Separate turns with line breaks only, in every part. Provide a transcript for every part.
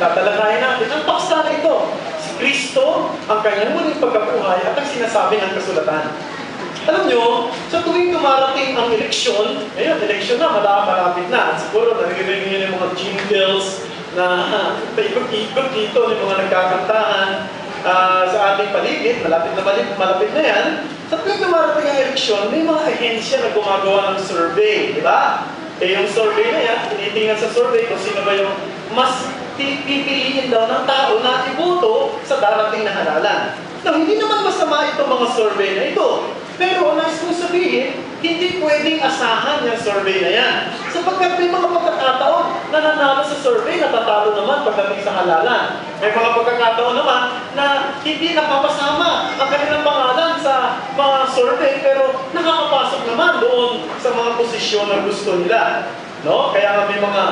tatalakayin natin ang paksa na ito. Si Kristo, ang kanyang muling pagkabuhay at ang sinasabi ng kasulatan. Alam nyo, sa tuwing dumarating ang eleksyon, ngayon, eleksyon na, malapit na. Siguro, narinig nyo yung mga jingles na paikot-ikot dito, yung mga nagkakantahan sa ating paligid, malapit na yan. Sa tuwing dumarating ang eleksyon, may mga ahensya na gumagawa ng survey, di ba? Yung survey na yan, tinitingnan sa survey kung sino ba yung mas pipiliin daw ng tao na iboto sa darating na halalan. Now, hindi naman masama itong mga survey na ito. Pero ang nais kong sabihin, hindi pwedeng asahan yung survey na yan. Sapagkat may mga pagkakataon na nanalo sa survey, natatalo naman pagdating sa halalan. May mga pagkakataon naman na hindi nakapasama ang kanilang pangalan sa mga survey, pero nakakapasok naman doon sa mga posisyon na gusto nila. No? Kaya nga may mga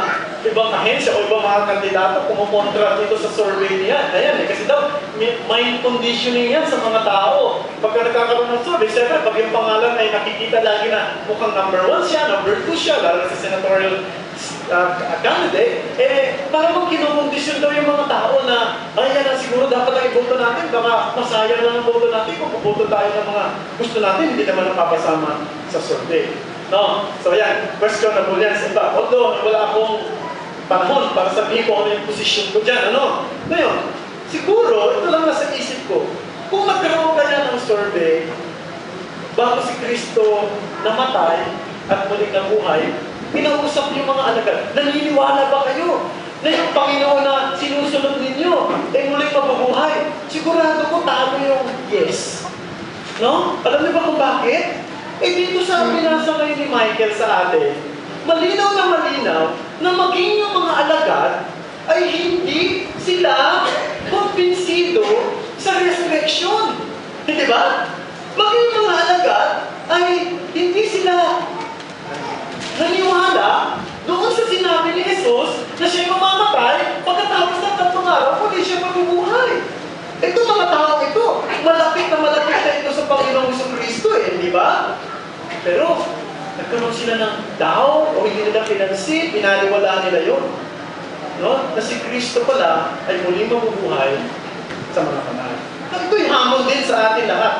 ibang ahensya o ibang mga kandidato kumukontra dito sa survey niya. Ayan, kasi daw, mind conditioning yan sa mga tao. Pagka nagkakaroon ng survey, siyempre, pag yung pangalan ay nakikita lagi na mukhang number 1 siya, number 2 siya, lalo sa senatorial candidate, para bang kinukondisyon daw yung mga tao na, ay, yan siguro dapat ang iboto natin, baka masayang lang ang boto natin kung pupunto tayo ng mga gusto natin, hindi naman napapasama sa survey. No? So yan, questionable yan sa iba. Although wala akong panahon para sabihin ko ano yung posisyon ko dyan. Ano? Ngayon, siguro, ito lang nasa isip ko, kung nagkaroon kaya ng survey, bago si Kristo namatay at muling nabuhay, pinausap yung mga alagad, naniniwala ba kayo na yung Panginoon na sinusunod ninyo ay muling mabubuhay? Sigurado ko talo yung yes. No? Alam niyo ba kung bakit? Dito sa binasa ngayon ni Michael sa atin, malinaw na maging yung mga alagad ay hindi sila kumbinsido sa resurrection. Hindi ba? Maging yung mga alagad ay hindi sila naniwala doon sa sinabi ni Jesus na siya'y mamamatay pagkatapos ng 3 araw kundi siya mabubuhay. Ito mga tao ito, malapit na ito sa Panginoong Jesucristo di ba? Pero, nagkaroon sila ng doubt o hindi nila pinansin, pinaniwalaan nila yun. No? Na si Kristo pala ay muling mabubuhay sa mga patay. At ito'y hamon din sa atin lahat.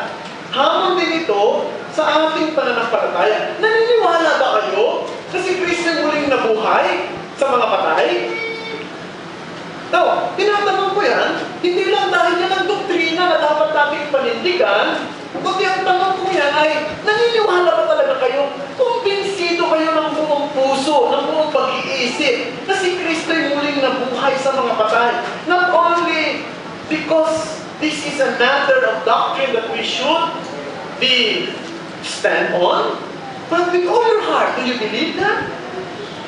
Hamon din ito sa ating pananampalataya. Naniniwala ba kayo na si Kristo ay muling nabuhay sa mga patay? Now, tinatanong ko yan, hindi lang dahil yan ang doktrina na dapat natin panindigan, kundi ang tanong ko yan ay, naniniwala ba talaga kayo, kumbinsido kayo ng buong puso, ng buong pag-iisip, na si Kristo ay muling nabuhay sa mga patay? Not only because this is a matter of doctrine that we should be stand on, but with all your heart, do you believe that?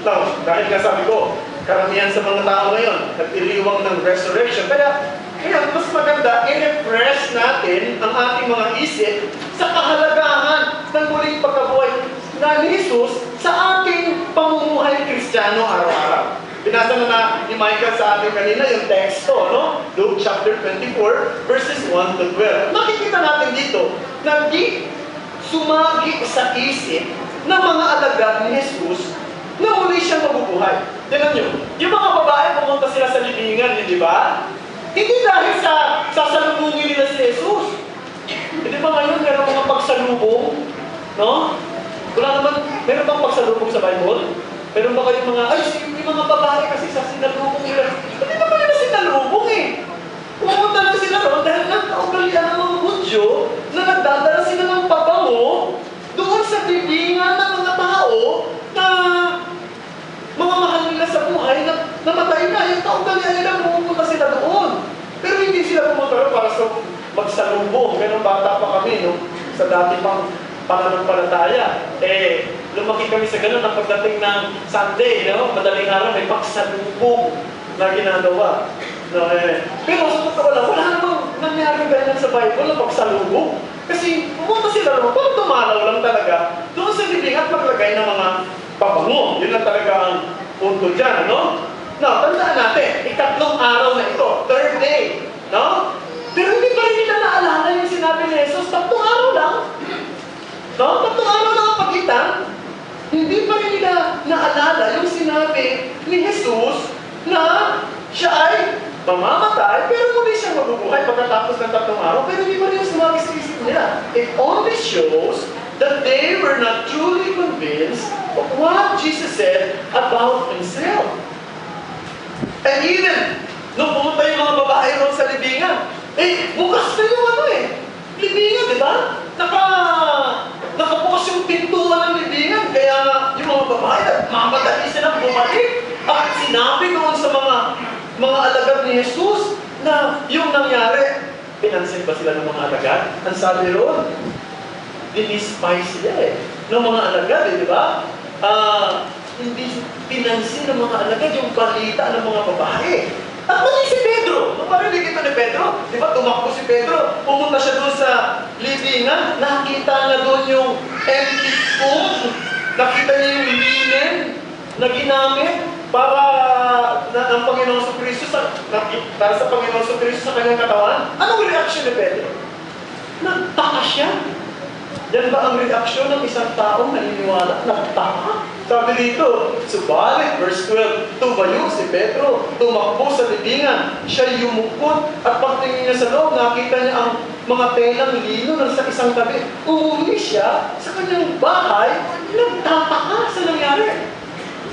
Now, dahil nga sabi ko, karamihan sa mga tao ngayon, nag-iriwang ng resurrection. Kaya mas maganda, i-refresh natin ang ating mga isip sa kahalagahan ng muling pagkabuhay na ni Jesus sa ating pamumuhay Kristiyano araw-araw. Binasa na ni Michael sa ating kanina yung teksto, no? Luke chapter 24, verses 1 to 12. Makikita natin dito na di sumagi sa isip ng mga alagad ni Jesus na muli siyang mabubuhay. Tingnan nyo, yung mga babae pumunta sila sa libingan, di ba? Hindi dahil sa sasalubungin nila si Jesus. Hindi ba ngayon meron mga pagsalubong? No? Wala naman, meron bang pagsalubong sa Bible? Meron ba kayong mga, yung mga babae kasi sa sinalubong nila. Hindi ba nila sinalubong Pumunta lang sila ron dahil nagkaugalian ng mga Hudyo na nagdadala sila ng pabango doon sa libingan ng mga tao na mga mahal nila sa buhay na namatay na. Yung kaugalian nila, pumunta sila doon. Pero hindi sila pumunta para sa magsalubong. Pero bata pa kami, no? Sa dati pang pananampalataya. Lumaki kami sa ganun ang pagdating ng Sunday, no? Madaling araw, may pagsalubong na ginagawa. No, pero sa totoo lang, wala namang nangyari ganyan sa Bible na pagsalubong. Kasi pumunta sila naman, parang dumalaw lang talaga doon sa libing at maglagay ng mga pabango. Yun lang talaga ang punto dyan, no? Now, tandaan natin, ikatlong araw na ito, 3rd day, no? Pero hindi pa rin nila naalala yung sinabi ni Jesus, 3 araw lang. No? 3 araw lang ang pagitan. Hindi pa rin nila naalala yung sinabi ni Jesus na Siya ay mamamatay, pero muli siya mabubuhay pagkatapos ng 3 araw, pero hindi pa rin sumagi sa isip nila. It only shows that they were not truly convinced of what Jesus said about Himself. And even, nung pumunta yung mga babae ron sa libingan, bukas na yung libingan, di ba? Nakabukas yung pintuan ng libingan, kaya yung mga babae, mamadali silang bumalik. At sinabi noon sa mga alagad ni Jesus na yung nangyari, pinansin ba sila ng mga alagad? Ang sabi ron, dinispise sila ng mga alagad, di ba? Hindi pinansin ng mga alagad yung balita ng mga babae. At mali si Pedro. Nung marinig ito ni Pedro, di ba tumakbo si Pedro, pumunta siya doon sa libingan, nakita na doon yung empty tomb, nakita niya yung linen na ginamit para ng Panginoong Jesucristo para sa Panginoong Jesucristo sa kanyang katawan. Anong reaction ni Pedro? Nagtaka siya. Yan ba ang reaksyon ng isang taong naniniwala? Nagtaka. Sabi dito, subalit, verse 12, tumayo si Pedro, tumakbo sa libingan, siya yumukot, at pagtingin niya sa loob, nakita niya ang mga telang lino na sa isang tabi. Umuwi siya sa kanyang bahay, nagtataka sa nangyari.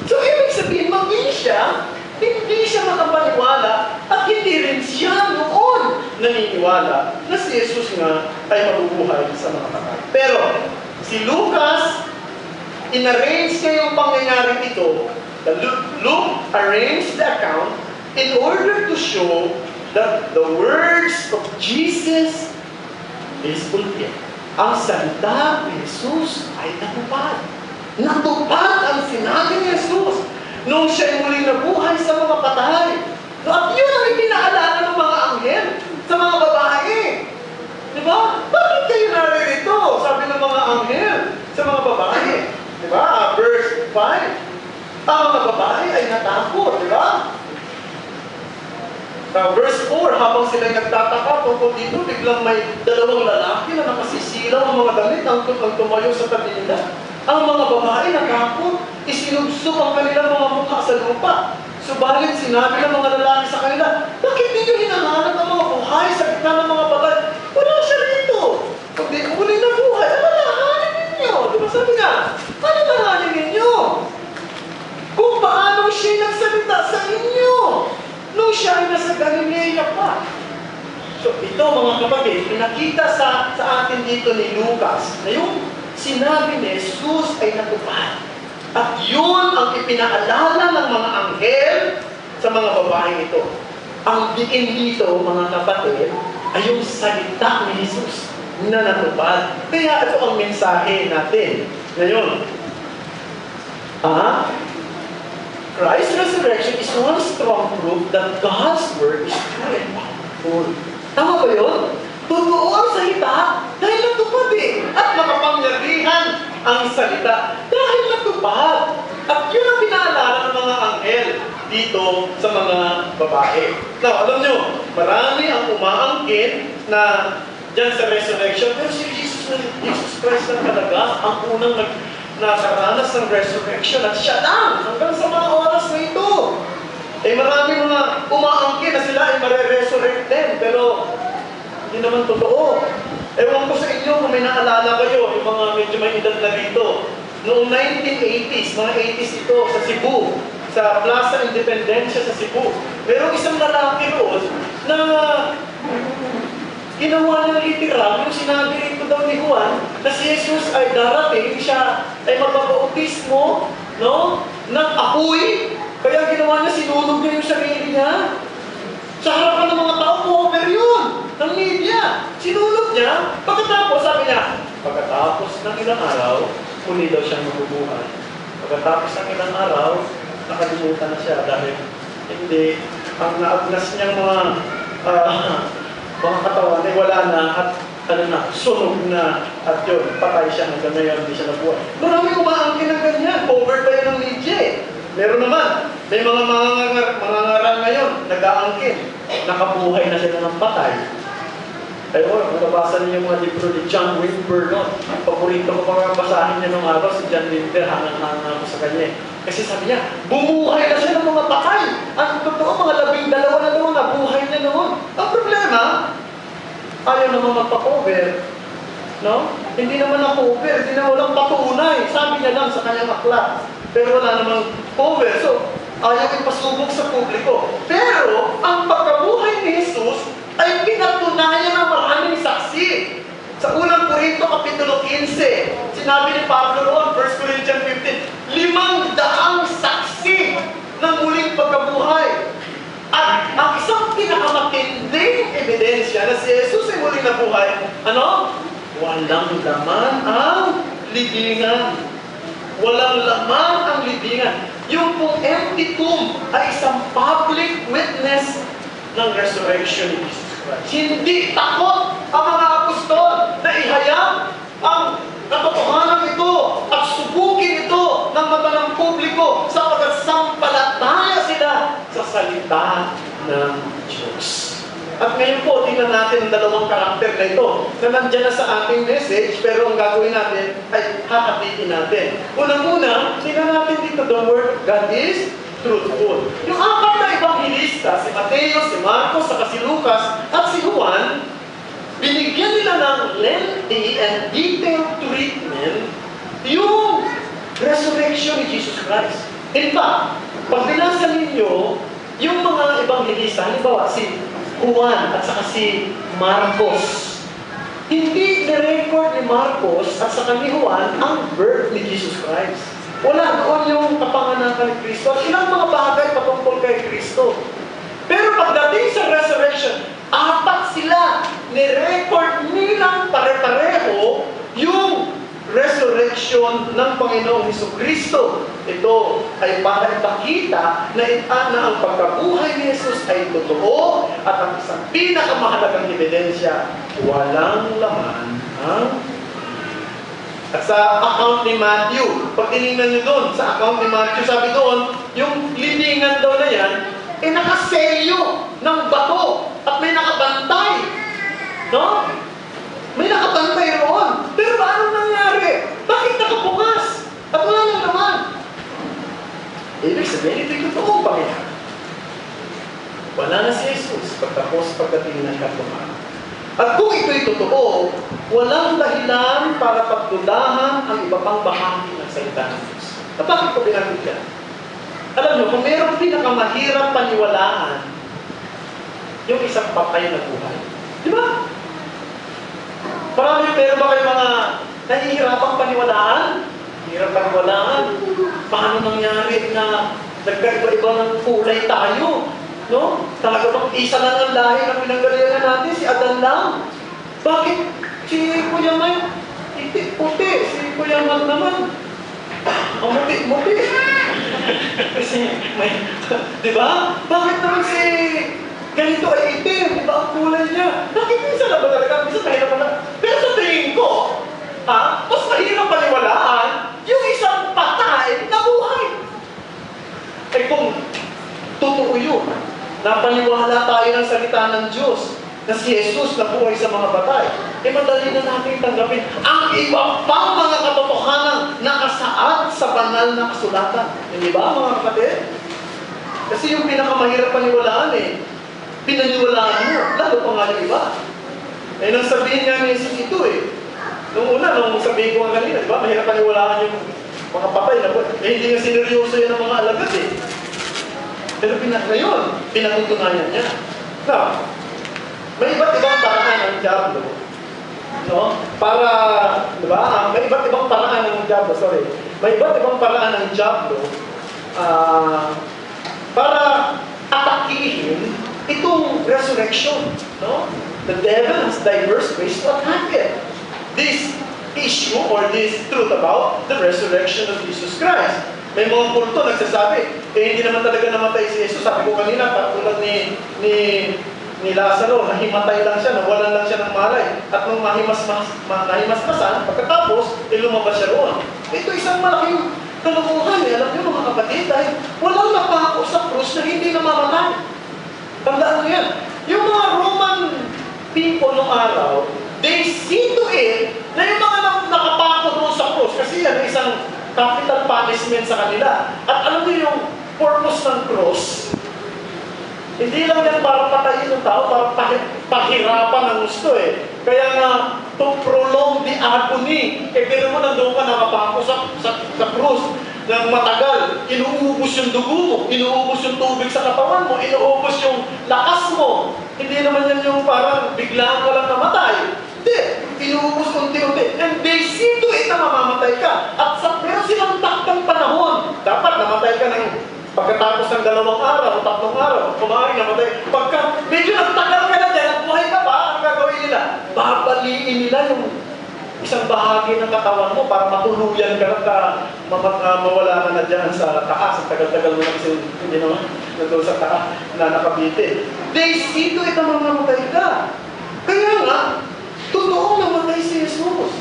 So, ibig sabihin, maging siya, hindi siya makapaniwala, at hindi rin siya noon naniniwala na si Jesus nga ay mabubuhay sa mga patay. Pero, si Lucas, in-arrange niya yung pangyayaring ito. Luke arranged the account in order to show that the words of Jesus is fulfilled. Ang salita ni Jesus ay natupad. Natupad ang sinabi ni Jesus nung siya'y muling nabuhay sa mga patay. At yun ang ipinaalala ng mga anghel sa mga babae. Diba? Bakit kayo naririto? Sabi ng mga anghel sa mga babae. Diba? Verse 5. Ang mga babae ay natakot. Diba? Verse 4, habang sila'y nagtataka tungkol dito, biglang may 2 lalaki na nakasisilaw ang mga damit ang tumayo sa tabi nila. Ang mga babae natakot, isinubsob ang kanilang mga mukha sa lupa. Subalit sinabi ng mga lalaki sa kanila, bakit ninyo hinahanap ang mga buhay sa gitna ng mga patay? Wala siya rito. Kung di muli na buhay, ano lahanin ninyo? Diba sabi nga, ano lahanin ninyo? Kung paano siya nagsalita sa inyo nung siya ay nasa Galilea pa. So ito mga kapatid, pinakita sa atin dito ni Lucas na yung sinabi ni Jesus ay natupad. At yun ang ipinaalala ng mga anghel sa mga babaeng ito. Ang diin dito, mga kapatid, ay yung salita ni Jesus na natupad. Kaya ito ang mensahe natin ngayon. Christ's resurrection is one strong proof that God's word is true and powerful. Tama ba yun? Totoo ang salita dahil natupad at makapangyarihan ang salita dahil natupad. At yun ang pinaalala ng mga anghel dito sa mga babae. Now, alam nyo, marami ang umaangkin na dyan sa resurrection, pero si Jesus Christ lang talaga ang unang nakaranas ng resurrection at siya lang hanggang sa mga oras na ito. Marami mga umaangkin na sila ay mare-resurrect din, pero hindi naman totoo. Ewan ko sa inyo kung may naalala kayo, yung mga medyo may edad na rito. Noong 1980s, mga 80s ito, sa Cebu, sa Plaza Independencia sa Cebu, merong isang lalaki roon na ginawa ng literal yung sinabi rito daw ni Juan na si Jesus ay darating, siya ay magbabautismo, no? Ng apoy. Kaya ginawa niya, sinunog niya yung sarili niya. Sa harapan ng mga tao, cover yun ng media. Sinunog niya. Pagkatapos, sabi niya, pagkatapos ng ilang araw, muli daw siyang mabubuhay. Pagkatapos ng ilang araw, nakalimutan na siya dahil hindi, ang naagnas niyang mga katawan ay wala na at sunog na at yun, patay siya hanggang ngayon, hindi siya nabuhay. Marami umaangkin ng ganyan, covered pa yun ng media Meron naman, may mga ngaral ngayon, nag-aangkin, nakabuhay na sila ng patay. Ayun, nabasa niyo yung mga libro ni John Wimber, no? Paborito ko mga basahin niya nung araw, si John Wimber, hangang-hanga ko sa kanya. Kasi sabi niya, bumuhay na siya ng mga patay. Ang totoo, mga 12 na naman na buhay niya noon. Ang problema, ayaw naman magpa-cover. No? Hindi naman na-cover, hindi naman walang patunay. Sabi niya lang sa kanyang aklat. Pero wala namang cover. So, ayaw ipasubok sa publiko. Pero, ang pagkabuhay ni Jesus ay pinatunayan ng maraming saksi. Sa unang Korinto, Kapitulo 15, sinabi ni Pablo roon, 1 Corinthians 15, 500 saksi ng muling pagkabuhay. At ang isang pinakamatinding ebidensya na si Jesus ay muling nabuhay, ano? Walang laman ang libingan. Walang laman ang libingan. Yung pong empty tomb ay isang public witness ng resurrection ni Jesus Christ. Hindi takot ang mga apostol na ihayag ang katotohanan ito at subukin ito ng mata ng publiko sapagkat sampalataya sila sa salita ng Diyos. At ngayon po, tingnan natin ang dalawang karakter na ito na nandiyan na sa ating message, pero ang gagawin natin ay hakapitin natin. Unang-una, tingnan natin dito, the Word of God is truthful. Yung apat na evangelista, si Mateo, si Marcos, saka si Lucas, at si Juan, binigyan nila ng lengthy and detailed treatment yung resurrection ni Jesus Christ. In fact, pag binasa ninyo, yung mga evangelista, halimbawa si Juan at saka si Marcos, hindi ni-record ni Marcos at saka ni Juan ang birth ni Jesus Christ. Wala doon yung kapanganakan ni Kristo at ilang mga bagay patungkol kay Kristo. Pero pagdating sa resurrection, apat sila, ni-record nilang pare-pareho yung resurrection ng Panginoong Hesukristo. Ito ay para ipakita na ang pagkabuhay ni Jesus ay totoo at ang isang pinakamahalagang ebidensya, walang laman ang at sa account ni Matthew, pag tinignan nyo doon, sa account ni Matthew, sabi doon, yung libingan daw na yan, nakaselyo ng bato at may nakabantay. No? May nakabantay roon. Pero anong nangyari? Bakit nakabukas? At wala nang naman. Ibig sabihin, ito'y totoong Panginoon. Wala na si Jesus pagdating ng katuhan. At kung ito'y totoo, walang dahilan para pagdudahan ang iba pang bahagi ng salita ng Diyos. At bakit ko binanggit yan? Alam nyo, kung mayroong pinakamahirap paniwalaan, yung isang patay na buhay. Di ba? Marami, meron ba kayo mga nahihirapang paniwalaan? Hirap paniwalaan. Paano nangyari na nagkaiba-iba ng kulay tayo? No? Talaga bang isa lang ang lahi na pinanggalingan natin? Si Adan lang. Bakit? Si Kuya Mike, puti. Si Kuya Mag naman, ang muti-muti. Kasi may, di ba? Bakit naman si ganito ay itim? Di ba ang kulay niya? Bakit minsan na ba talaga? Minsan mahirap na. Pero sa tingin ko, mas mahirap paniwalaan yung isang patay na buhay. Ay kung totoo yun, napaniwala tayo ng salita ng Diyos na si Jesus na buhay sa mga patay, madali na natin tanggapin ang iba pang mga katotohanan nakasaad sa banal na kasulatan. Hindi ba, mga kapatid? Kasi yung pinakamahirap paniwalaan pinaniwalaan mo, lalo pa nga yung iba. Nang sabihin nga ni Jesus ito nung una, nung sabihin ko nga kanina, di ba, mahirap paniwalaan yung mga patay na hindi nga sineryoso yan ng mga alagad Pero ngayon, pinatutunayan niya. Now, may iba't ibang paraan ang Diablo. No? Para, di ba? May iba't ibang paraan ng Diablo, May iba't ibang paraan ng Diablo para atakihin itong resurrection. No? The devil has diverse ways to attack it. This issue or this truth about the resurrection of Jesus Christ. May mga kulto nagsasabi, hindi naman talaga namatay si Jesus. Sabi ko kanina, katulad ni Lazaro, nahimatay lang siya, nawalan lang siya ng malay. At nung nahimasmasan, pagkatapos, lumabas siya roon. Ito isang malaking kalokohan. Alam niyo mga kapatid, dahil walang napako sa krus na hindi namamatay. Tandaan mo yan. Yung mga Roman people noong araw, they see to it na yung mga nakapako doon sa krus, kasi yan isang capital punishment sa kanila. At alam niyo yung purpose ng cross? Hindi lang yan para patayin ng tao, para pahirapan ng gusto eh. Kaya nga, to prolong the agony. Pero mo nandun ka nakapako sa krus ng matagal. Inuubos yung dugo mo, inuubos yung tubig sa katawan mo, inuubos yung lakas mo. Hindi naman yan yung parang biglaan ka lang namatay. Hindi, inuubos unti-unti. And they see to it na mamamatay ka. At meron silang takdang panahon. Dapat namatay ka ng pagkatapos ng 2 araw o 3 araw, kumaring namatay. Pagka medyo nagtagal ka na dyan, at buhay ka pa, ang gagawin nila? Babaliin nila yung isang bahagi ng katawan mo para matuluyan ka na mawala ka na dyan sa taas. Ang tagal-tagal mo na kasi hindi naman nandun sa taas na nakabiti. They see to it na mamamatay ka. Kaya nga, totoong namatay si Jesus.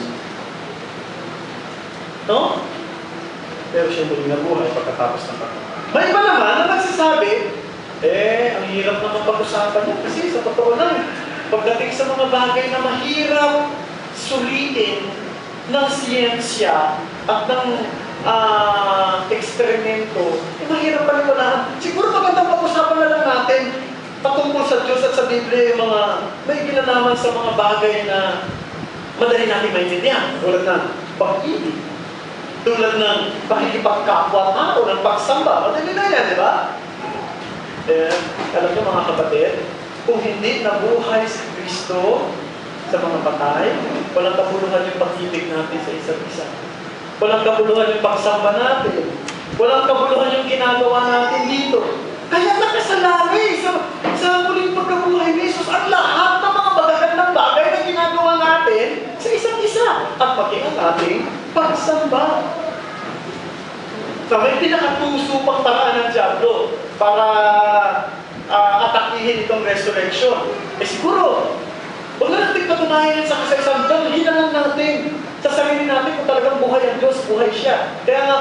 No? Pero siya muli nabuhay pagkatapos ng katawan. May iba naman na nagsasabi, ang hirap naman pag-usapan niya kasi sa totoo lang, pagdating sa mga bagay na mahirap sulitin ng siyensya at ng eksperimento, mahirap paliwalaan. Siguro magandang pag-usapan na lang natin patungkol sa Diyos at sa Biblia yung mga may ginalaman sa mga bagay na madali natin maintindihan. Tulad ng pag-ibig, tulad ng pakikipagkapwa-tao, ng pagsamba. Madali na yan, di ba? Alam niyo mga kapatid, kung hindi nabuhay si Kristo sa mga patay, walang kabuluhan yung pag-ibig natin sa isa't isa. Walang kabuluhan yung pagsamba natin. Walang kabuluhan yung ginagawa natin dito. Kaya nakasalari sa muling pagkabuhay ni Jesus ang lahat ng mga magagandang bagay na ginagawa natin sa isa't isa at maging ang ating pagsamba. May pinakatuso pang paraan ng Diablo para atakihin itong resurrection. Siguro, huwag na natin patunayan sa kasaysayan, dalhin na lang natin sa sarili natin kung talagang buhay ang Diyos, buhay siya. Kaya nga,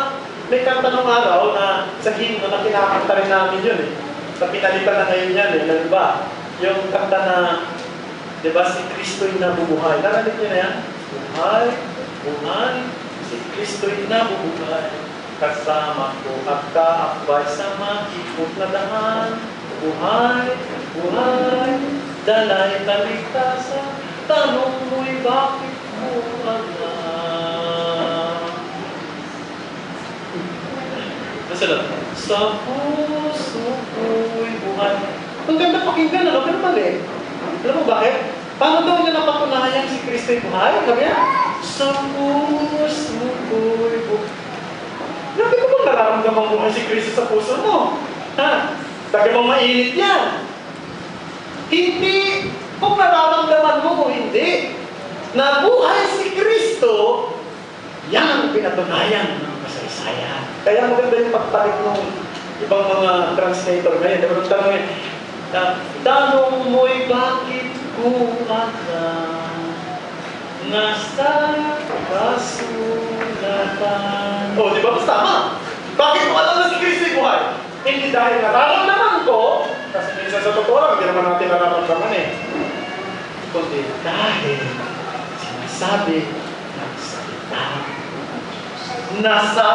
may kanta nung araw na sa himno na kinakanta rin namin yun eh. Sa pinalitan na ngayon yan eh, na diba? Yung kanta na, diba, si Kristo'y nabubuhay. Narinig niyo na yan? Buhay, buhay, si Kristo'y nabubuhay. Kasama ko at kaakbay sa makikot na daan. Buhay, buhay, dalay kaligtasan. Tanong mo'y bakit mo alam? Nasalat, sa puso ko'y buhay. Ang ganda pakinggan, ano? Pero mali. Alam mo bakit? Paano daw niya napatunayan si Kristo'y buhay? Sabi niya, sa puso ko'y buhay. Nabi ko bang nararamdaman mo si Kristo sa puso mo? Ha? Taga bang mainit yan? Hindi. Kung nararamdaman mo o hindi, nabuhay si Kristo, yan ang pinatunayan ng kasaysayan. Kaya maganda yung pagpalit ng ibang mga translator ngayon. Diba nung tanongin, tanong mo'y bakit ko nasa kasulatan. O, di ba? Mas tama. Bakit mo alam na si Kristo'y buhay? Hindi dahil nararamdaman ko, kasi minsan sa totoo lang, hindi naman natin nararamdaman eh. Kundi dahil sinasabi ng salita. Nasa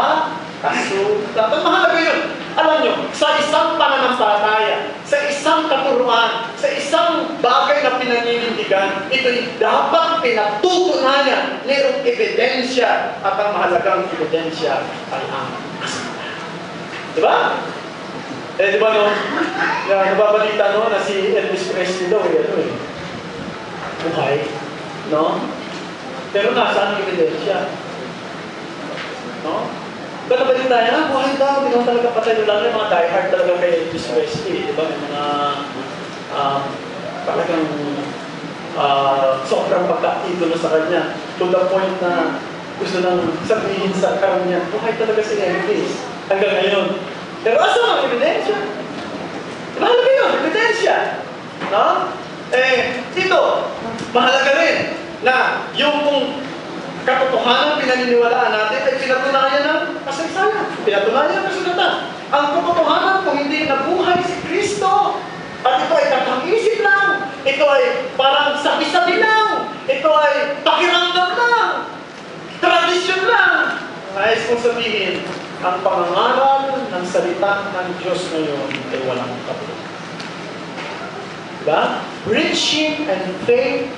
kasulatan. Mahalaga yun. Alam nyo, sa isang pananampalataya, sa isang katuruan, sa isang bagay na pinaninindigan, ito'y dapat pinatutunayan, mayroong ebidensya, at ang mahalagang ebidensya ay ang kasulatan. Diba? Diba no? Nababalita no, na si Elvis Presley daw, buhay, no? Pero nasaan ang ebidensya? No? Kaya nabalita niya, buhay daw, hindi naman talaga patay lang yung mga diehard talaga kay Elvis Presley. Diba? May mga talagang sobrang pagka-idolo sa kanya. To the point na gusto nang sabihin sa karamihan, buhay talaga si Elvis hanggang ngayon. Pero asa ang ebidensya? Mahalaga yun, ebidensya. No? Ito, mahalaga rin na yung kung katotohanan pinaniniwalaan natin ay pinatunayan ng kasaysayan. Pinatunayan ng kasulatan. Ang katotohanan kung hindi nabuhay si Kristo, at ito ay katang-isip lang, ito ay parang sabi-sabi lang, ito ay pakiramdam lang, tradisyon lang. Nais kong sabihin, ang pangangaral ng salita ng Diyos ngayon ay walang kabuluhan. Diba? Preaching and faith,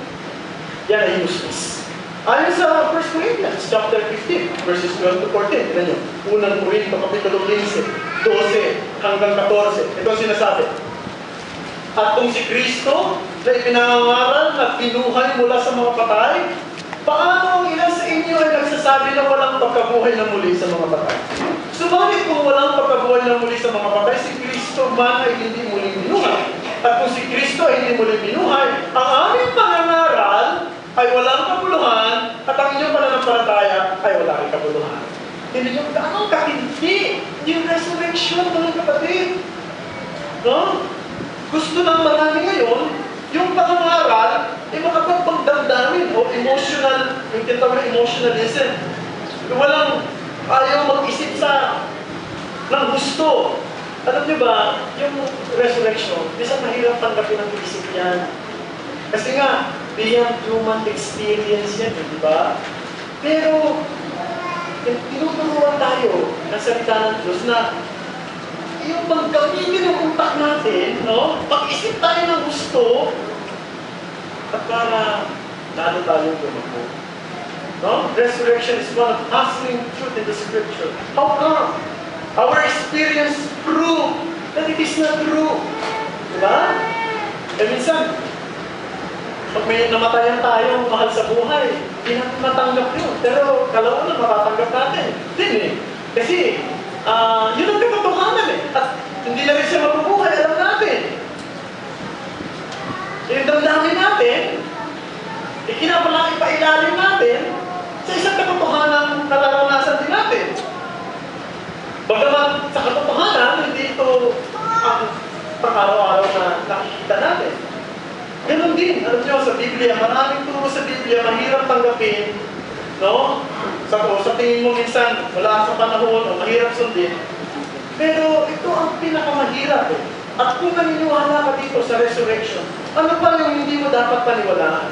yan ay useless. Ayon sa 1 Corinthians chapter 15, verses 12 to 14. Tignan nyo. Unang Korinto, kapitulo 15, 12 hanggang 14. Ito ang sinasabi. At kung si Kristo na ipinangangaral na pinuhay mula sa mga patay, paano ang ilan sa inyo ay nagsasabi na walang pagkabuhay na muli sa mga patay? Subalit kung walang pagkabuhay na muli sa mga patay, si Kristo man ay hindi muli binuhay. At kung si Kristo ay hindi muli binuhay, ang aming pangangaral ay walang kabuluhan at ang inyong pananampalataya ay wala rin kabuluhan. Hindi nyo, anong katindi yung resurrection, mga kapatid? No? Gusto ng marami ngayon, yung pangangaral ay makapagpagdamdamin o emotional, yung tinatawag na emotionalism. Walang ayaw mag-isip ng gusto. Alam niyo ba, yung resurrection, isang mahirap tanggapin ang isip yan. Kasi nga, beyond human experience yan, di ba? Pero, tinuturuan tayo ng salita ng Diyos na yung paggamitin ng utak natin, no? Pag-isip tayo ng gusto, at para lalo tayong gumawa. No? Resurrection is one of puzzling truth in the Scripture. How come? Our experience prove that it is not true. Diba? Eh minsan, pag may namatayan tayong mahal sa buhay, hindi natin matanggap yun. Pero kalaunan, matatanggap natin. Hindi eh. Kasi, yun ang katotohanan eh. At hindi na rin siya mabubuhay, alam natin. Yung damdamin natin, ikinapailalim natin sa isang katotohanan na naranasan din natin. Bagamat sa katotohanan, hindi ito ang pang-araw-araw na nakikita natin. Ganon din, alam nyo, sa Biblia, maraming turo sa Biblia, mahirap tanggapin, no? Sa tingin mo minsan, wala sa panahon, o mahirap sundin. Pero ito ang pinakamahirap eh. At kung naniniwala ka dito sa resurrection, ano pa yung hindi mo dapat paniwalaan?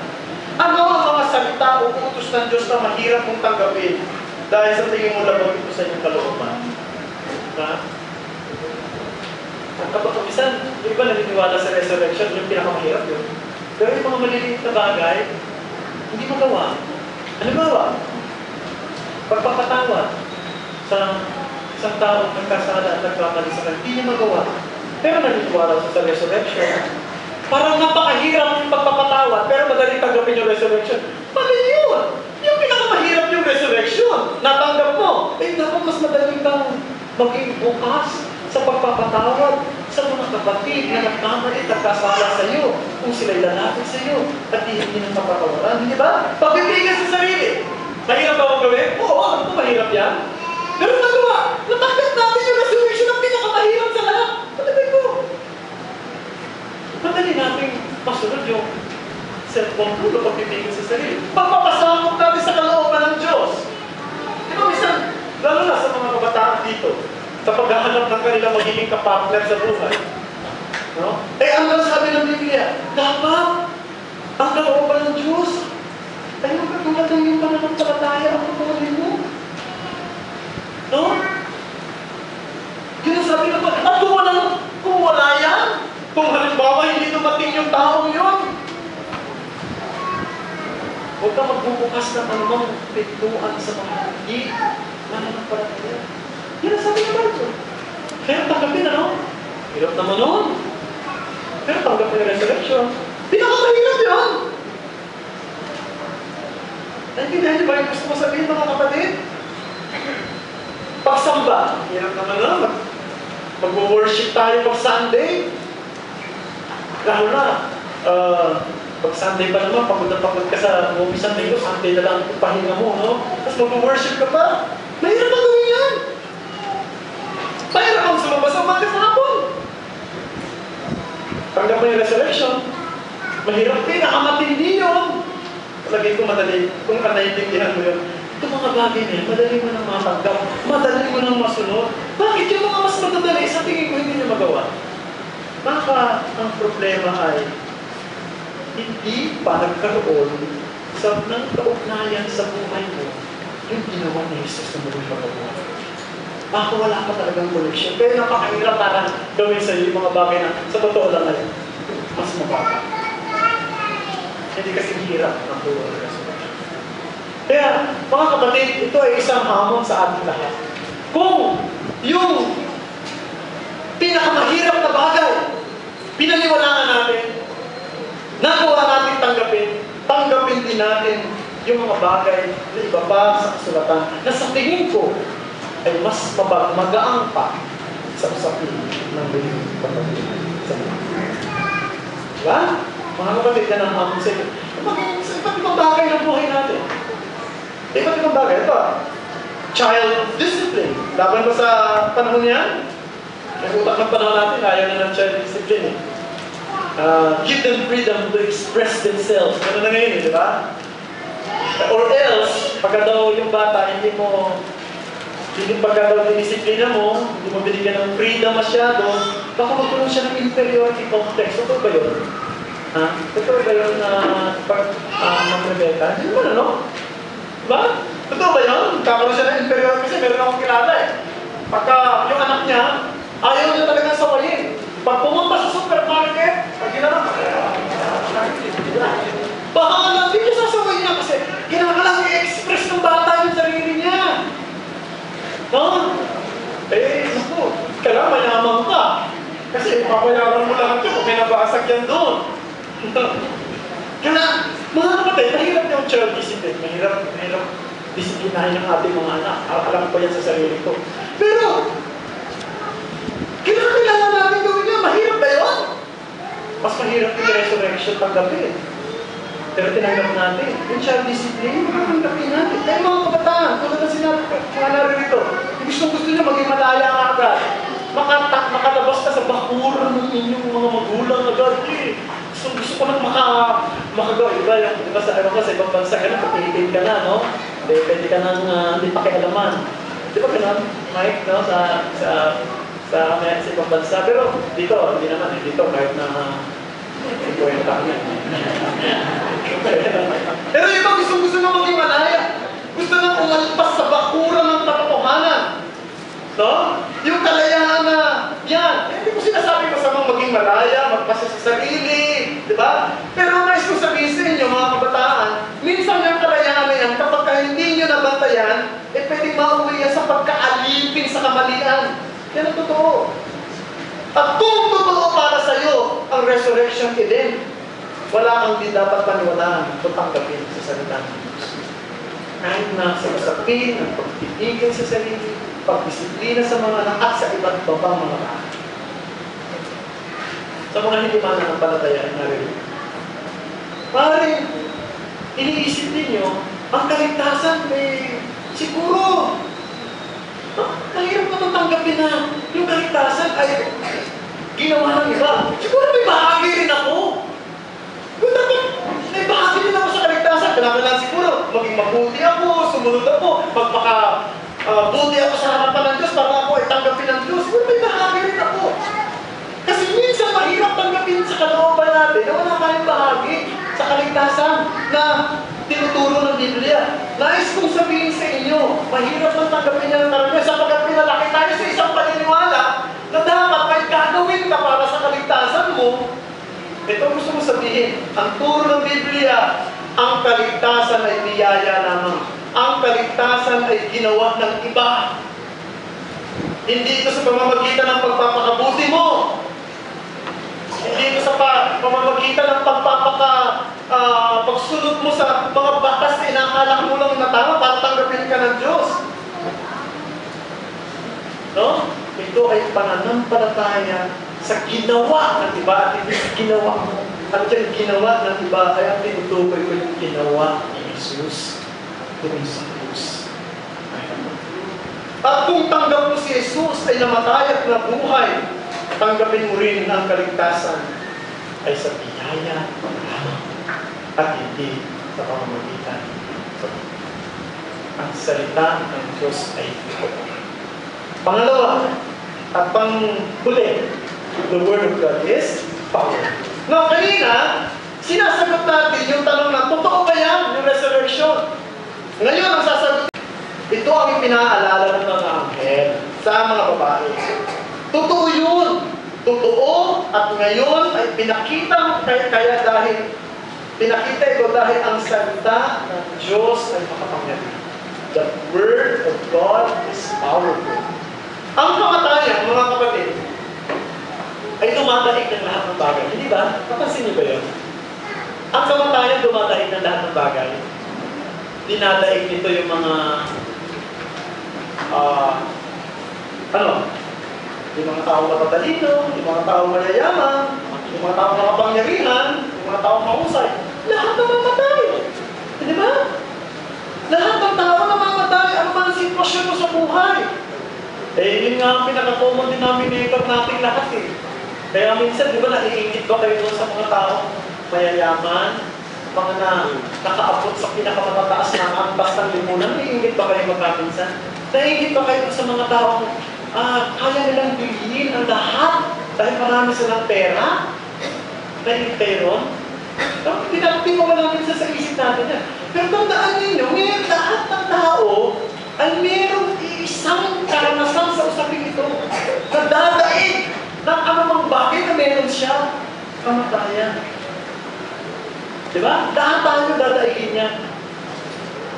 Ano ang mga salita o utos ng Diyos na mahirap mong tanggapin dahil sa tingin mo labag ito sa inyong kalooban? Ha? Kapag minsan, yung iba naniniwala sa resurrection, yung pinakamahirap yun. Pero yung mga maliliit na bagay, hindi magawa. Halimbawa, pagpapatawad sa isang taong nagkasala at nagkamali sa kanya, hindi niya magawa. Pero naniniwala sa resurrection. Parang napakahirap yung pagpapatawad, pero madaling tanggapin yung resurrection. Mali yun! Yung pinakamahirap yung resurrection, natanggap mo. Eh, dapat mas madaling kang maging bukas sa pagpapatawad sa mga kapatid na nagkamali at nagkasala sa iyo kung sila'y lalapit sa iyo at hindi ng kapatawaran. Hindi ba? Pagbibigan sa sarili. Mahirap ba ang gawin? Oo, alam ko mahirap yan. Pero nagawa, natanggap natin yung resurrection ang pinakamahirap sa lahat. Patabi ko. Madali natin masunod yung self-control o pagbibigan sa sarili. Pagpapasakot natin sa kalooban ng Diyos. Di ba, minsan, lalo na sa mga kabataan dito, sa paghahanap ng kanilang magiging kapartner sa buhay. No? Eh, ang sabi ng Biblia, dapat ang kalooban ng Diyos ay yung katulad ng yung pananampalataya ang tutunin mo. No? Yun ang sabi ng Pag, at kung wala yan, kung halimbawa hindi dumating yung taong yun, huwag ka magbubukas ng anumang pintuan sa mga hindi mananampalataya. Yan ang sabi ng Bible. Kaya tanggapin, ano? Hirap naman nun. Pero tanggapin yung resurrection. Pinakamahirap yun! Naintindihan niyo ba yung gusto mo sabihin, mga kapatid? Pagsamba. Hirap naman nun. Mag-worship tayo pag Sunday. Lalo na, pag Sunday pa naman, pagod na pagod ka sa movie Sunday ko, Sunday na lang pahinga mo, no? Tapos mag-worship ka pa. Mahirap ang gawin yan! Mahirap ang sumabas ang mga hapon. Tanggap mo yung resurrection. Mahirap din, nakamatindi yun. Lagay ko madali, kung naiintindihan mo yun. Itong mga bagay na yan, madali mo nang matanggap, madali mo nang masunod. Bakit yung mga mas madadali, sa tingin ko hindi nyo magawa? Baka ang problema ay hindi pa nagkaroon ng kaugnayan sa buhay mo yung ginawa ni Jesus na muling pagkabuhay. Baka wala pa talagang connection. Kaya napakahirap parang gawin sa iyo yung mga bagay na sa totoo lang ay mas mas mababa. Hindi kasi hirap ang dual resurrection. Kaya, mga kapatid, ito ay isang hamon sa ating lahat. Kung yung pinakamahirap na bagay, pinaniwalaan natin, nagawa natin tanggapin din natin yung mga bagay na iba pa sa kasulatan na sa tingin ko ay mas magaang pa sa usapin ng biling pagkakulitan sa mga. Diba? Mga kapatid na ng hamon sa ito. Sa iba't ibang bagay ng buhay natin. Iba't ibang bagay. Ito, child discipline. Laban ba sa panahon niya? Ang utak ng panahon natin, ayaw na ng child discipline. Give them freedom to express themselves. Ano na ngayon, di ba? Or else, pagka daw yung bata, pagka daw dinisiplina mo, hindi mo binigyan ng freedom masyado, baka magkaroon siya ng inferiority complex. Totoo ba yun? Totoo ba yun na mag-rebeta? Hindi mo ano? Diba? Totoo ba yun? Kakaroon siya ng inferiority kasi meron akong kilala eh. Pagka yung anak niya, ayaw niya talagang sawayin. Pag pumunta sa supermarket, pag ginanap, bahala, hindi niya sasawayin niya kasi kinakalang i-express ng bata yung sarili niya. No? Naku, kailangan mayaman ka. Kasi papayaran mo lahat yun kung may nabasag yan doon. Kaya, mga kapatid, mahirap yung child discipline. Mahirap disiplinahin ng ating mga anak. Alam ko yan sa sarili ko. Pero, kailangan natin gawin yan. Mahirap ba yun? Mas mahirap yung resurrection tanggapin. Pero tinanggap natin. Yung child discipline, makakanggapin natin. Kaya mga kabataan, tulad na sinabi ko, mga naririto, gusto niya maging malaya ka agad. Makalabas ka sa bakuran ng inyong mga magulang agad. Gusto ko nang makagawa. Iba yung, diba sa ibang bansa ka na, kapilitin ka na, no? Pwede ka nang hindi pakialaman. Di ba ganun, Mike, no? Sa ibang bansa. Pero dito, hindi naman eh. Dito, kahit na ito yung kanya. Pero iba gusto na maging malaya. Gusto na umalpas sa bakuran ng katotohanan. No? Yung kalayaan na, yan. Hindi ko sinasabi masamang maging malaya, magpasa sa sarili, di ba? Pero nais ko sabihin sa inyo, mga kabataan, minsan yung kalayaan na yan, kapag hindi nyo nabantayan, pwedeng mauwi yan sa pagkaalipin sa kamalian. Yan ang totoo. At kung totoo para sa iyo ang resurrection din, wala kang di dapat paniwalaan o tanggapin sa salita ng Diyos. Kahit na sa usapin, ang pagtitigil sa sarili, pagdisiplina sa mga anak at sa iba't ibang mga anak. Sa mga hindi mananampalataya, narinig. Maaaring, iniisip ninyo, ang kaligtasan may siguro, mahirap naman tanggapin na yung kaligtasan ay ginawa ng iba. Siguro may bahagi rin ako. May bahagi rin ako sa kaligtasan. Kailangan siguro maging mabuti ako, sumunod ako, buti ako sa harapan ng Diyos para ako ay tanggapin ng Diyos. Siguro may bahagi rin ako. Kasi minsan mahirap tanggapin sa kalooban natin na wala tayong bahagi sa kaligtasan na tinuturo ng Biblia. Nais kong sabihin sa inyo, mahirap lang tanggapin niya ng karamihan sapagkat pinalaki tayo sa isang paniniwala na dapat may gagawin ka para sa kaligtasan mo. Ito gusto mo sabihin, ang turo ng Biblia, ang kaligtasan ay biyaya lamang. Ang kaligtasan ay ginawa ng iba. Hindi ito sa pamamagitan ng pagpapakabuti mo. Hindi ito sa pamamagitan ng pagsunod mo sa mga batas na inakala mo lang na tama para tanggapin ka ng Diyos. No? Ito ay pananampalataya sa ginawa ng iba at hindi sa ginawa mo. At yung ginawa ng iba ay ang tinutukoy ko yung ginawa ni Jesus. Doon sa krus. At kung tanggap mo si Jesus ay namatay at nabuhay, tanggapin mo rin na ang kaligtasan ay sa biyaya at hindi sa pamamagitan. So, ang salita ng Diyos ay ito. Pangalawa, at panghuli, the Word of God is power. Now, kanina, sinasagot natin yung tanong na, totoo ba yan, yung resurrection? Ngayon, ang sasagot, ito ang ipinaalala ng mga anghel sa mga babae. Totoo yun. totoo at ngayon ay pinakita ito dahil ang salita ng Diyos ay makapangyarihan. The Word of God is powerful. Ang kamatayan, mga kapatid, ay dumadaig ng lahat ng bagay. Hindi ba? Napansin niyo ba yun? Ang kamatayan dumadaig ng lahat ng bagay. Dinadaig nito yung mga yung mga tao matatalino, yung mga tao mayayaman, yung mga tao makapangyarihan, yung mga tao mahusay. Lahat namamatay. Hindi ba? Lahat ng tao namamatay. Ano man ang sitwasyon mo sa buhay? Yun nga ang pinaka-common denominator natin lahat eh. Kaya minsan, di ba, naiingit ba kayo doon sa mga tao mayayaman, mga nakaabot sa pinakamatataas na ambas ng limunan, naiingit ba kayo magkaminsan? Naiingit ba kayo sa mga tao kaya nilang bilhin ang lahat dahil marami silang pera? Naiingit kayo ron? Hindi mo wala minsan sa isip natin yan. Pero tandaan ninyo, ngayon lahat ng tao ay mayroong isang karanasan sa usapin ito na dadaig ng anumang bagay na meron siya, kamatayan. Diba? Lahat tayo dadaigin niya.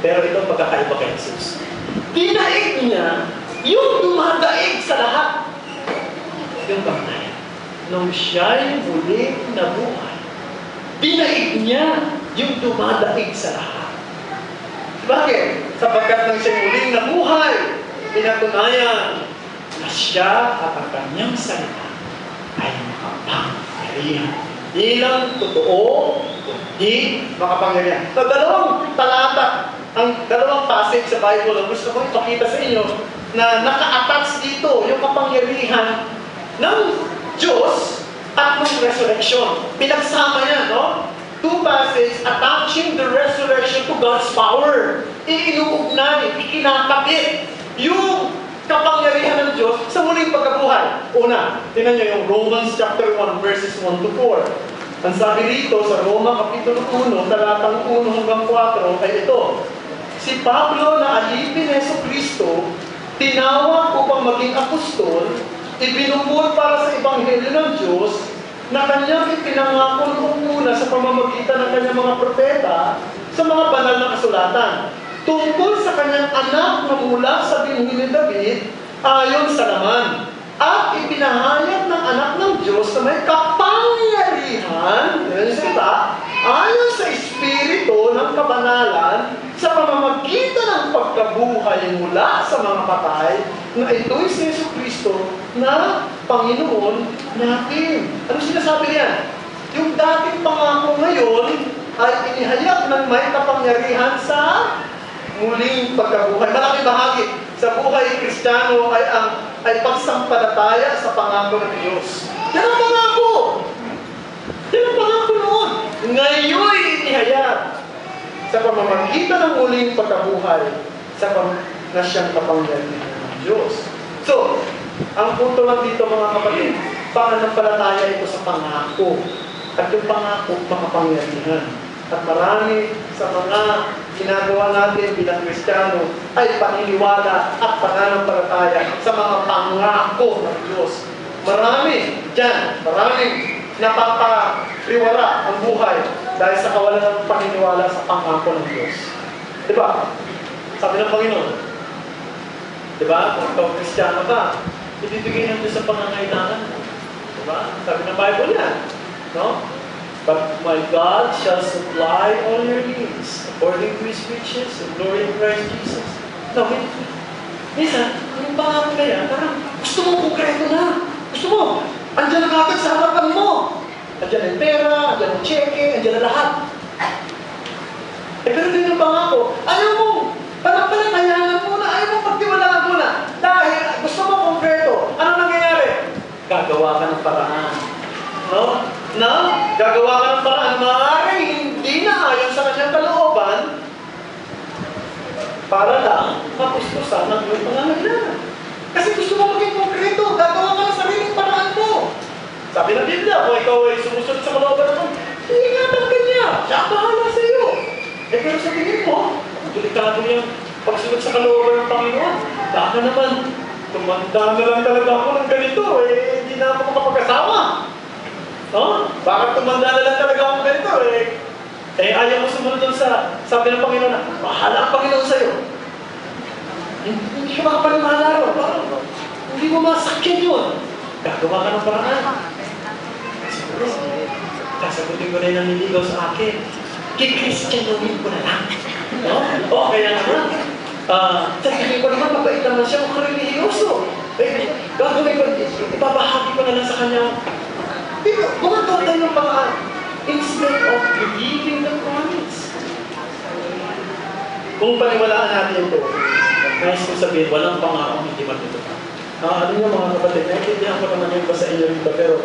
Pero ito pagkakaiba kay Jesus. Dinaig niya yung dumadaig sa lahat. Yung kamatayan. Nung siya'y muling nabuhay, dinaig niya yung dumadaig sa lahat. Bakit? Sapagkat nang siya muling nabuhay, pinatunayan na siya at ang kanyang salita ay makapangyarihan. Di lang totoo, kundi makapangyarihan. Sa dalawang talata, ang dalawang passage sa Bible, gusto ko ipakita sa inyo na naka-attach dito yung kapangyarihan ng Diyos at ng resurrection. Pinagsama yan, no? Two passages attaching the resurrection to God's power. Iinuugnay, ikinakapit yung kapangyarihan ng Diyos sa muling pagkabuhay. Una, tingnan nyo yung Romans chapter 1 verses 1 to 4. Ang sabi rito sa Roma kapitulo 1, talatang 1 hanggang 4 ay ito. Si Pablo na alipin ni Jesucristo, tinawag upang maging apostol, ibinubod para sa ebanghelyo ng Diyos na kanyang ipinangako noong una sa pamamagitan ng kanyang mga propeta sa mga banal na kasulatan tungkol sa kanyang anak na mula sa binhi ni David ayon sa laman at ipinahayag ng anak ng Diyos na may kapangyarihan ayon sa Espiritu ng kabanalan sa pamamagitan ng pagkabuhay mula sa mga patay na ito'y si Jesucristo na Panginoon natin. Ano sinasabi niya? Yung dating pangako ngayon ay inihayag ng may kapangyarihan sa muling pagkabuhay. Malaki bahagi sa buhay Kristiyano ay pagsampalataya sa pangako ng Diyos. Yan ang pangako! Yan ang pangako noon. Ngayon inihayag sa pamamagitan ng muling pagkabuhay na siyang kapangyarihan ng Diyos. So, ang punto lang dito mga kapatid, pananampalataya ito sa pangako. At yung pangako, makapangyarihan. At marami sa mga ginagawa natin bilang Kristiyano ay paniniwala at pananampalataya sa mga pangako ng Diyos. Marami dyan, maraming napapariwara ang buhay dahil sa kawalan ng paniniwala sa pangako ng Diyos. Diba? Sabi ng Panginoon, diba? Kung ikaw Kristiyano ka, ibibigay ng Diyos sa pangangailangan mo. Diba? Sabi ng Bible yan. No? But my God shall supply all your needs according to His riches and glory in Christ Jesus. No, minsan, yung pangako kaya, parang gusto mo konkreto na. Gusto mo, andyan na agad sa harapan mo. Andyan ang pera, andyan ang cheque, andyan ang lahat. Pero din yung pangako, ayaw mo, panapalatayanan muna, ayaw mo pagtiwalaan muna. Dahil gusto mo konkreto. Ano nangyayari? Gagawa ka ng paraan. No? Gagawa ka ng paraan. Maaaring hindi na ayon sa kanyang kalooban para lang mapustusan ang iyong pangangailangan. Kasi gusto mo maging konkreto, gagawa ka ng sariling paraan mo. Sabi ng Biblia, kung ikaw ay sumusunod sa kalooban ng ingatan ka niya. Siya ang bahala sa iyo. Pero sa tingin mo, delikado yung pagsunod sa kalooban ng Panginoon. Baka naman, tumanda na lang talaga ako ng ganito. Hindi hindi na ako makapag-asawa. No? Baka tumanda na lang talaga ako ganito ayaw mo sumunod doon sa sabi ng Panginoon na, bahala ang Panginoon sa'yo. Hindi ka makapaniwala ron. Hindi mo masakyan yun. Gagawa ka ng paraan. Siguro, sasagutin ko na yung naniligaw sa akin. Kikristiyanuhin ko na lang. No? O, kaya naman. Sasabihin ko naman, mabait naman siya, mukhang religyoso. Gagawin ko, ipabahagi ko na lang sa kanya. Gumagawa tayo ng paraan. Instead of believing the promise. Kung paniwalaan natin ito, nais kong sabihin, walang pangako hindi matutupad. Ano nyo mga kapatid, naintindihan ko naman yung basa inyo rito, pero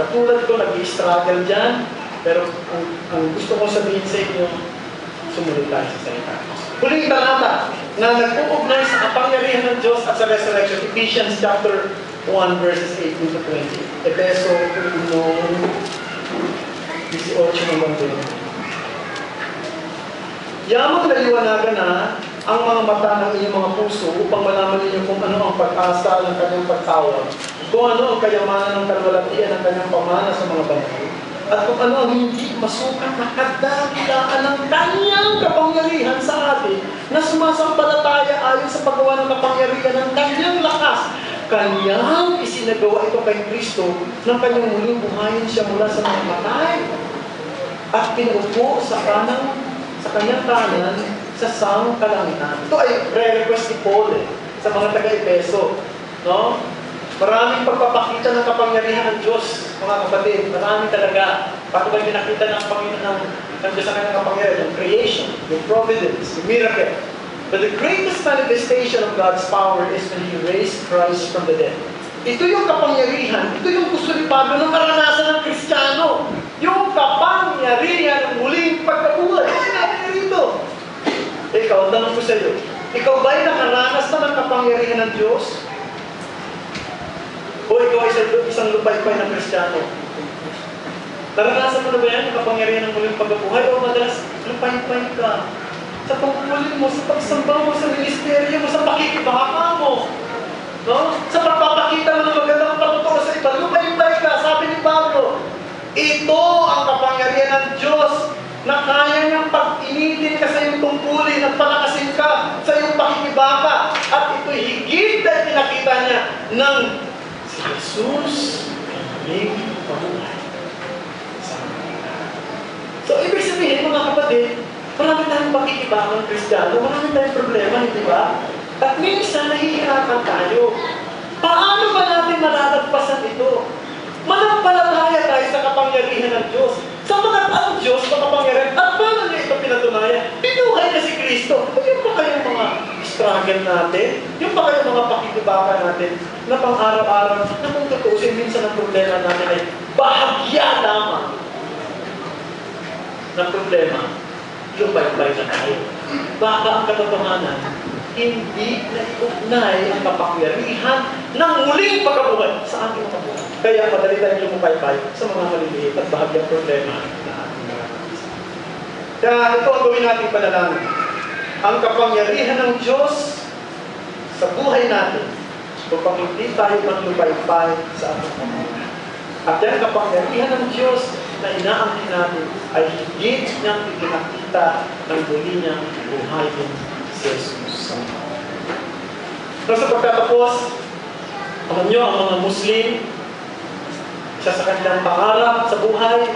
katulad ko, nag-i-struggle dyan, pero ang gusto ko sabihin sa inyo, sumunod tayo sa salita. Huling talata na nag-uugnay sa kapangyarihan ng Diyos at sa resurrection, Ephesians chapter 1 verses 18 to 20. Efeso 18 hanggang 20. Yamang naliwanagan na ang mga mata ng inyong mga puso upang malaman ninyo kung ano ang pag-asa ng kanyang pagtawag, kung ano ang kayamanan ng kalwalatian ng kanyang pamana sa mga banal, at kung ano ang hindi masukat na kadakilaan ng kanyang kapangyarihan sa atin na sumasampalataya ayon sa paggawa ng kapangyarihan ng kanyang lakas. Kanyang isinagawa ito kay Kristo nang kanyang muling buhayin siya mula sa mga matay at pinupo sa kanyang kanan sa sangkalangitan. Ito ay re-request ni Paul sa mga taga-Efeso. No? Maraming pagpapakita ng kapangyarihan ng Diyos, mga kapatid. Maraming talaga. Paano ba pinakita ng Panginoon ng Diyos sa kanyang kapangyarihan? Yung creation, yung providence, yung miracle. But the greatest manifestation of God's power is when He raised Christ from the dead. Ito yung kapangyarihan, ito yung gusto ni Pablo ng karanasan ng Kristiyano. Yung kapangyarihan ng muling pagkabuhay. Sinabi niya rito. Ikaw, tanong ko sa iyo, ikaw ba'y nakaranas na ng kapangyarihan ng Diyos? O ikaw ay isang lupay-pay ng Kristiyano? Naranasan mo na ba yan, yung kapangyarihan ng muling pagkabuhay? O madalas, lupay-pay ka? Sa tungkulin mo, sa pagsamba mo, sa ministeryo mo, sa pakikibaka mo. No? Sa pagpapakita mo ng magandang patutuo sa iba, lupay-pay ka, sabi ni Pablo. Ito ang kapangyarihan ng Diyos na kaya niyang pag-initin ka sa iyong tungkulin at palakasin ka sa iyong pakikibaka. At ito'y higit na pinakita niya ng si Jesus ang muling pabuhay. So, ibig sabihin mga kapatid, marami tayong pakikibaka ng Kristiyano, marami tayong problema, hindi ba? At minsan, nahihirapan tayo. Paano ba natin malalagpasan ito? Manampalataya tayo sa kapangyarihan ng Diyos. Sapagat ang Diyos makapangyarihan. At paano niya ito pinatunayan? Binuhay na si Kristo. Yung pa kayong mga struggle natin? Yung pa kayong mga pakikibaka natin na pang-araw-araw na kung tutusin, minsan ang problema natin ay bahagya lamang ng problema. Lupay-pay na tayo. Baka ang katotohanan, hindi na-iugnay ang kapangyarihan ng muling pagkabuhay sa ating mga buhay. Kaya madali tayong lumupay-pay sa mga maliliit at bahagyang problema na ating naranasan. Kaya ito ang gawin nating panalangin. Ang kapangyarihan ng Diyos sa buhay natin upang hindi tayo maglupay-pay sa ating mga buhay. At yan kapangyarihan ng Diyos na inaangkin natin ay higit niyang ipinakita ng muli niyang buhayin si Jesus. So sa pagtatapos, alam niyo, ang mga Muslim, isa sa kanilang pangarap sa buhay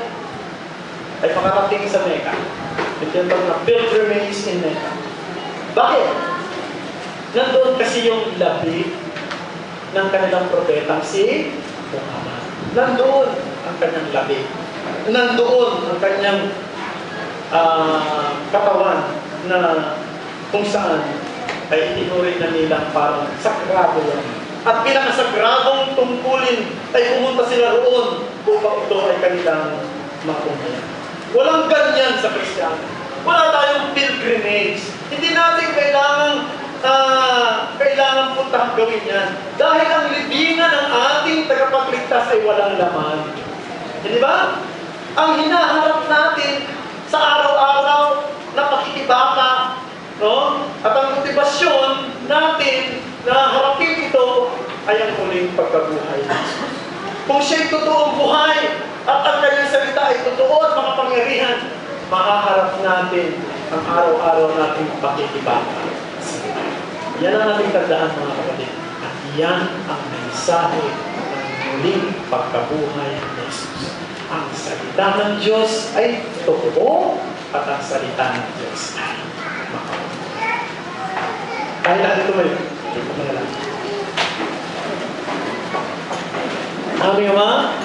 ay makarating sa Mecca. Ito yung na pilgrimage in Mecca. Bakit? Nandoon kasi yung labi ng kanilang propetang si Muhammad. Nandoon ang kanyang labi. Nandoon ang kanyang katawan na kung saan ay itinuring na nilang parang sagrado yan. At pinakasagradong tungkulin ay pumunta sila roon upang ito ay kanilang makumayan. Walang ganyan sa Kristiyano. Wala tayong pilgrimage. Hindi natin kailangan puntahan gawin yan. Dahil ang libingan ng ating tagapagligtas ay walang laman. Hindi ba? Ang hinaharap natin sa araw-araw na pakikibaka, no? At ang motibasyon natin na harapin ito ay ang muling pagkabuhay. kung siya'y totoong buhay, at ang kanyang salita ay totoo at makapangyarihan, makaharap natin ang araw-araw nating pakikibaka. Yan ang ating tandaan, mga kapatid. At yan ang mensahe ng muling pagkabuhay ni Jesus. Ang salita ng Diyos ay totoo at ang salita ng Diyos ay makapangyarihan. Kaya natin tumayo. Aming Ama,